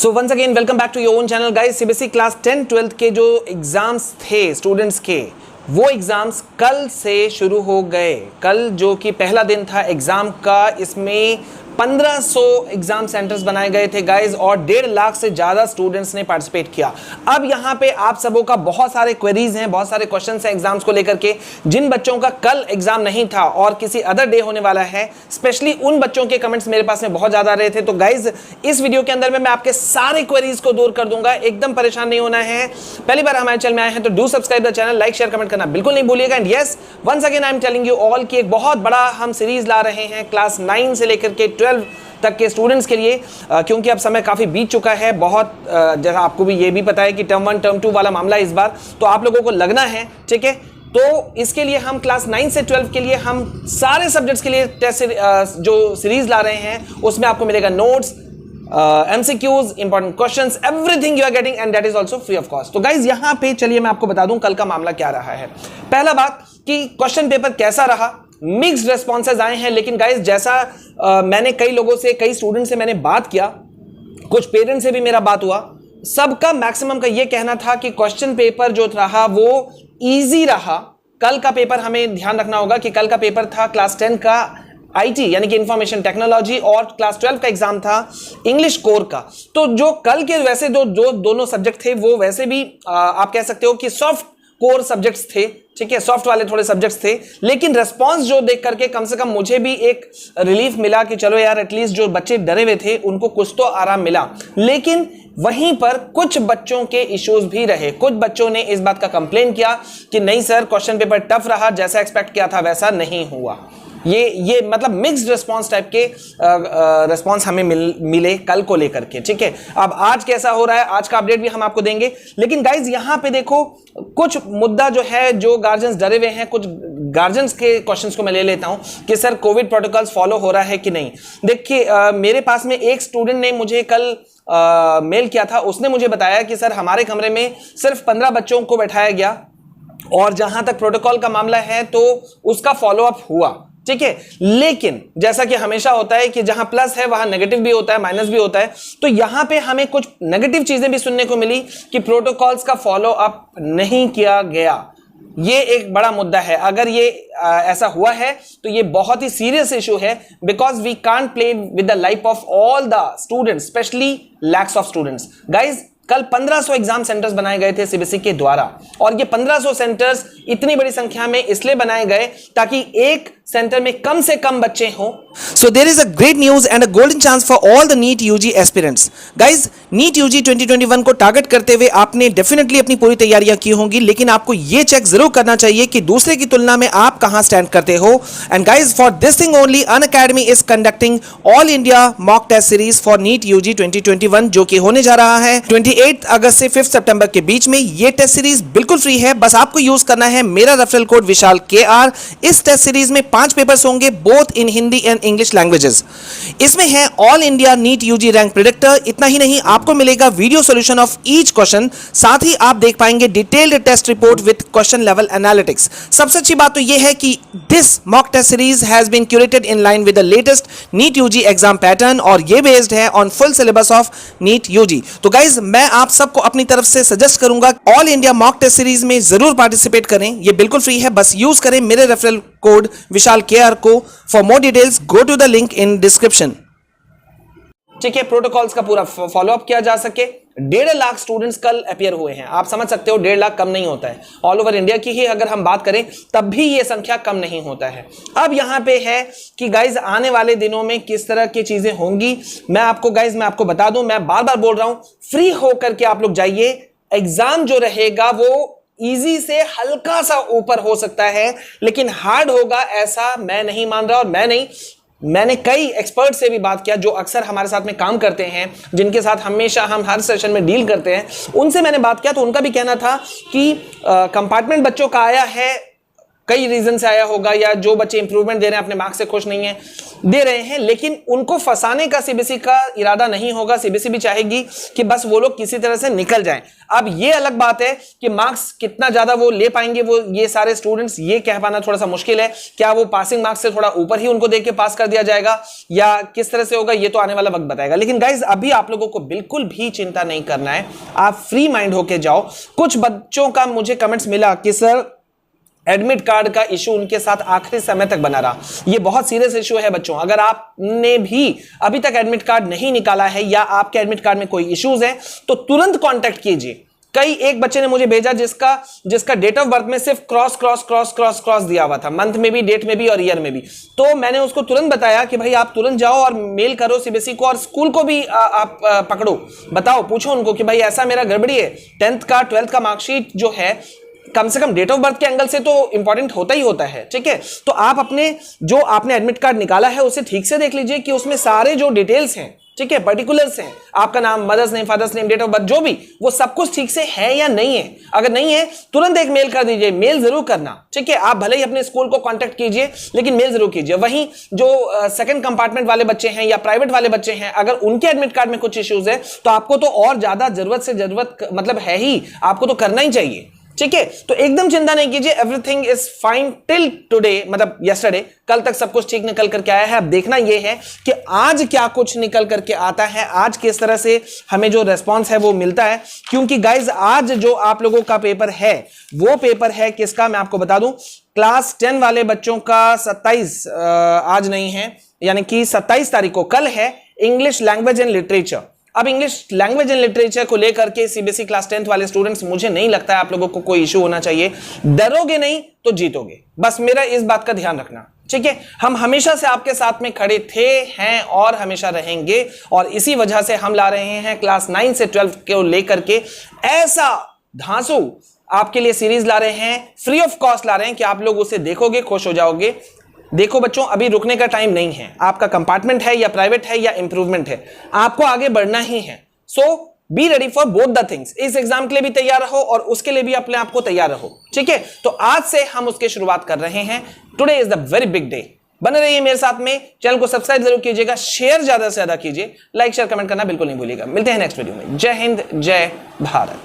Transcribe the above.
So once again welcome back to your own channel guys. CBSE class 10 12th के जो exams थे students के, वो एग्जाम्स कल से शुरू हो गए। कल जो कि पहला दिन था एग्जाम का, इसमें 1500 एग्जाम सेंटर्स बनाए गए थे गाइज और 1.5 लाख से ज्यादा स्टूडेंट्स ने पार्टिसिपेट किया। अब यहां पे आप सबों का बहुत सारे क्वेरीज हैं, बहुत सारे क्वेश्चंस हैं एग्जाम्स को लेकर के। जिन बच्चों का कल एग्जाम नहीं था और किसी अदर डे होने वाला है, स्पेशली उन बच्चों के कमेंट्स मेरे पास में बहुत ज्यादा आ रहे थे। तो गाइज इस वीडियो के अंदर में मैं आपके सारे क्वेरीज को दूर कर दूंगा, एकदम परेशान नहीं होना है। पहली बार हमारे चैनल में आए हैं तो do subscribe the channel, like share comment करना बिल्कुल नहीं भूलिएगा। And yes, once again I am telling you all कि एक बहुत बड़ा हम सीरीज ला रहे हैं क्लास 9 से लेकर के 12 तक के स्टूडेंट्स के लिए, क्योंकि अब समय काफी बीत चुका है। बहुत जैसा आपको भी ये भी पता है कि टर्म 1 टर्म 2 वाला मामला इस बार, तो आप लोगों को लगना है, ठीक है। तो इसके लिए हम क्लास 9 से 12 के लिए हम सारे सब्जेक्ट्स के लिए टेस्ट जो सीरीज ला रहे हैं, उसमें आपको मिलेगा notes, MCQs, important questions, everything you are getting and that is also free of cost. तो गाइज यहां पे चलिए मैं आपको बता दूं कल का मामला क्या रहा है। पहला बात कि क्वेश्चन पेपर कैसा रहा। मिक्स्ड रेस्पॉन्सेज आए हैं, लेकिन गाइज जैसा मैंने कई लोगों से, कई स्टूडेंट से मैंने बात किया, कुछ पेरेंट्स से भी मेरा बात हुआ, सबका मैक्सिमम का ये कहना था कि क्वेश्चन पेपर जो रहा वो इजी रहा। कल का पेपर हमें ध्यान रखना होगा कि कल का पेपर था क्लास 10 का IT यानी कि इंफॉर्मेशन टेक्नोलॉजी, और क्लास 12 का एग्जाम था इंग्लिश कोर का। तो जो कल के वैसे जो दोनों सब्जेक्ट थे वो वैसे भी आप कह सकते हो कि सॉफ्ट कोर सब्जेक्ट्स थे, ठीक है, सॉफ्ट वाले थोड़े सब्जेक्ट्स थे। लेकिन रेस्पॉन्स जो देख करके कम से कम मुझे भी एक रिलीफ मिला कि चलो यार एटलीस्ट जो बच्चे डरे हुए थे उनको कुछ तो आराम मिला। लेकिन वहीं पर कुछ बच्चों के इश्यूज भी रहे। कुछ बच्चों ने इस बात का कंप्लेन किया कि नहीं सर, क्वेश्चन पेपर टफ रहा, जैसा एक्सपेक्ट किया था वैसा नहीं हुआ। ये मतलब मिक्स्ड रिस्पांस टाइप के रिस्पांस हमें मिले कल को लेकर के, ठीक है। अब आज कैसा हो रहा है, आज का अपडेट भी हम आपको देंगे। लेकिन गाइज यहां पे देखो कुछ मुद्दा जो है, जो गार्जियंस डरे हुए हैं, कुछ गार्जियंस के क्वेश्चंस को मैं ले लेता हूं कि सर कोविड प्रोटोकॉल्स फॉलो हो रहा है कि नहीं। देखिए मेरे पास में एक स्टूडेंट ने मुझे कल मेल किया था, उसने मुझे बताया कि सर हमारे कमरे में सिर्फ 15 बच्चों को बैठाया गया और जहां तक प्रोटोकॉल का मामला है तो उसका फॉलोअप हुआ, ठीक है। लेकिन जैसा कि हमेशा होता है कि जहां प्लस है वहां नेगेटिव भी होता है, माइनस भी होता है। तो यहां पे हमें कुछ नेगेटिव चीजें भी सुनने को मिली कि प्रोटोकॉल्स का फॉलो अप नहीं किया गया। ये एक बड़ा मुद्दा है। अगर ये ऐसा हुआ है तो ये बहुत ही सीरियस इशू है, because we can't play with the life of all the students, specially lakhs of students. Guys कल 1500 एग्जाम सेंटर्स बनाए गए थे सीबीएसई के द्वारा, और ये 1500 सेंटर्स इतनी बड़ी संख्या में इसलिए बनाए गए ताकि एक सेंटर में कम से कम बच्चे हों। So there is a great news and a golden chance for all the NEET UG aspirants. Guys, NEET UG 2021 को टारगेट करते हुए आपने डेफिनेटली अपनी पूरी तैयारियां की होंगी, लेकिन आपको ये चेक जरूर करना चाहिए कि दूसरे की तुलना में आप कहां स्टैंड करते हो। And guys for this thing only Unacademy is conducting all India mock test series for NEET UG 2021, जो कि होने जा रहा है 28 अगस्त से 5 सितंबर के बीच में। ये टेस्ट सीरीज बिल्कुल फ्री है, बस आपको यूज करना है मेरा रेफरल कोड विशाल KR। इस टेस्ट सीरीज में 5 पेपर्स होंगे, both in Hindi and English languages. इसमें है all India NEET UG rank predictor. इतना ही नहीं, आपको मिलेगा video solution of each question, साथ ही आप देख पाएंगे detailed test report with question level analytics. सबसे अच्छी बात तो यह है कि this mock test series has been curated in line with the latest NEET UG exam pattern, और ये बेस्ड है on full syllabus of NEET UG. तो गाइज मैं आप सबको अपनी तरफ से सजेस्ट करूंगा all India mock test series में जरूर पार्टिसिपेट करें। ये बिल्कुल फ्री है, बस यूज करें मेरे रेफरल कोड विशाल KR को। For more details go to the link in description. ठीक है, प्रोटोकॉल्स का पूरा फॉलोअप किया जा सके। 1.5 लाख स्टूडेंट्स कल अपीयर हुए हैं। आप समझ सकते हो 1.5 लाख कम नहीं होता है। ऑल ओवर इंडिया की ही अगर हम बात करें तब भी ये संख्या कम नहीं होता है। अब यहां पे है कि गाइज आने वाले दिनों में किस तरह की चीजें होंगी, मैं आपको बता दूं, मैं बार बार बोल रहा हूं, फ्री होकर के आप लोग जाइए। एग्जाम जो रहेगा वो इजी से हल्का सा ऊपर हो सकता है, लेकिन हार्ड होगा ऐसा मैं नहीं मान रहा। और मैंने कई एक्सपर्ट से भी बात किया जो अक्सर हमारे साथ में काम करते हैं, जिनके साथ हमेशा हम हर सेशन में डील करते हैं। उनसे मैंने बात किया तो उनका भी कहना था कि कंपार्टमेंट बच्चों का आया है कई रीजन से आया होगा, या जो बच्चे इंप्रूवमेंट दे रहे हैं अपने मार्क्स से खुश नहीं है, दे रहे हैं, लेकिन उनको फंसाने का सीबीएसई का इरादा नहीं होगा। सीबीएसई भी चाहेगी कि बस वो लोग किसी तरह से निकल जाएं। अब ये अलग बात है कि मार्क्स कितना ज्यादा वो ले पाएंगे वो ये सारे स्टूडेंट्स, ये कह पाना थोड़ा सा मुश्किल है। क्या वो पासिंग मार्क्स से थोड़ा ऊपर ही उनको देके पास कर दिया जाएगा या किस तरह से होगा, ये तो आने वाला वक्त बताएगा। लेकिन गाइज अभी आप लोगों को बिल्कुल भी चिंता नहीं करना है, आप फ्री माइंड होके जाओ। कुछ बच्चों का मुझे कमेंट्स मिला कि सर एडमिट कार्ड का इशू उनके साथ आखिरी समय तक बना रहा। ये बहुत सीरियस इशू है बच्चों। अगर आपने भी अभी तक एडमिट कार्ड नहीं निकाला है या आपके एडमिट कार्ड में कोई इश्यूज है तो तुरंत कांटेक्ट कीजिए। एक बच्चे ने मुझे भेजा जिसका डेट ऑफ बर्थ में सिर्फ क्रॉस दिया हुआ था, मंथ में भी, डेट में भी और ईयर में भी। तो मैंने उसको तुरंत बताया कि भाई आप तुरंत जाओ और मेल करो सीबीएसई को, और स्कूल को भी आप पकड़ो, बताओ, पूछो उनको कि भाई ऐसा मेरा गड़बड़ी है। 10th का 12th का मार्कशीट जो है कम से कम डेट ऑफ बर्थ के एंगल से तो इंपॉर्टेंट होता ही होता है, ठीक है। तो आप अपने जो आपने एडमिट कार्ड निकाला है उसे ठीक से देख लीजिए कि उसमें सारे जो डिटेल्स हैं, ठीक है, पर्टिकुलर्स हैं, आपका नाम, mother's name, father's name, date of birth, जो भी, वो सब कुछ ठीक से है या नहीं है। अगर नहीं है तुरंत एक मेल कर दीजिए, मेल जरूर करना, ठीक है। आप भले ही अपने स्कूल को कांटेक्ट कीजिए लेकिन मेल जरूर कीजिए। वहीं जो सेकंड कंपार्टमेंट वाले बच्चे हैं या प्राइवेट वाले बच्चे हैं, अगर उनके एडमिट कार्ड में कुछ इश्यूज है तो आपको तो और ज्यादा जरूरत मतलब है ही, आपको तो करना ही चाहिए, ठीक है। तो एकदम चिंता नहीं कीजिए, everything is fine till today, मतलब यस्टरडे, कल तक सब कुछ ठीक निकल करके आया है। अब देखना यह है कि आज क्या कुछ निकल करके आता है, आज किस तरह से हमें जो रेस्पॉन्स है वो मिलता है। क्योंकि गाइज आज जो आप लोगों का पेपर है वो पेपर है किसका, मैं आपको बता दूं, क्लास 10 वाले बच्चों का 27 आज नहीं है, यानी कि 27 तारीख को, कल है इंग्लिश लैंग्वेज एंड लिटरेचर। अब इंग्लिश लैंग्वेज एंड लिटरेचर को लेकर के सीबीएसई क्लास 10th वाले स्टूडेंट्स, मुझे नहीं लगता है आप लोगों को कोई इशू होना चाहिए। डरोगे नहीं तो जीतोगे, बस मेरा इस बात का ध्यान रखना, ठीक है। हम हमेशा से आपके साथ में खड़े थे, हैं और हमेशा रहेंगे, और इसी वजह से हम ला रहे हैं क्लास 9 से 12 को लेकर के ऐसा धांसू आपके लिए सीरीज ला रहे हैं, फ्री ऑफ कॉस्ट ला रहे हैं कि आप लोग उसे देखोगे, खुश हो जाओगे। देखो बच्चों, अभी रुकने का टाइम नहीं है। आपका कंपार्टमेंट है या प्राइवेट है या इंप्रूवमेंट है, आपको आगे बढ़ना ही है। So be ready for both the things. इस एग्जाम के लिए भी तैयार रहो और उसके लिए भी अपने आप को तैयार रहो, ठीक है। तो आज से हम उसकी शुरुआत कर रहे हैं। Today is the very big day. बने रहिए मेरे साथ में, चैनल को सब्सक्राइब जरूर कीजिएगा, शेयर ज्यादा से ज्यादा कीजिए, लाइक शेयर कमेंट करना बिल्कुल नहीं भूलिएगा। मिलते हैं नेक्स्ट वीडियो में। जय हिंद, जय भारत।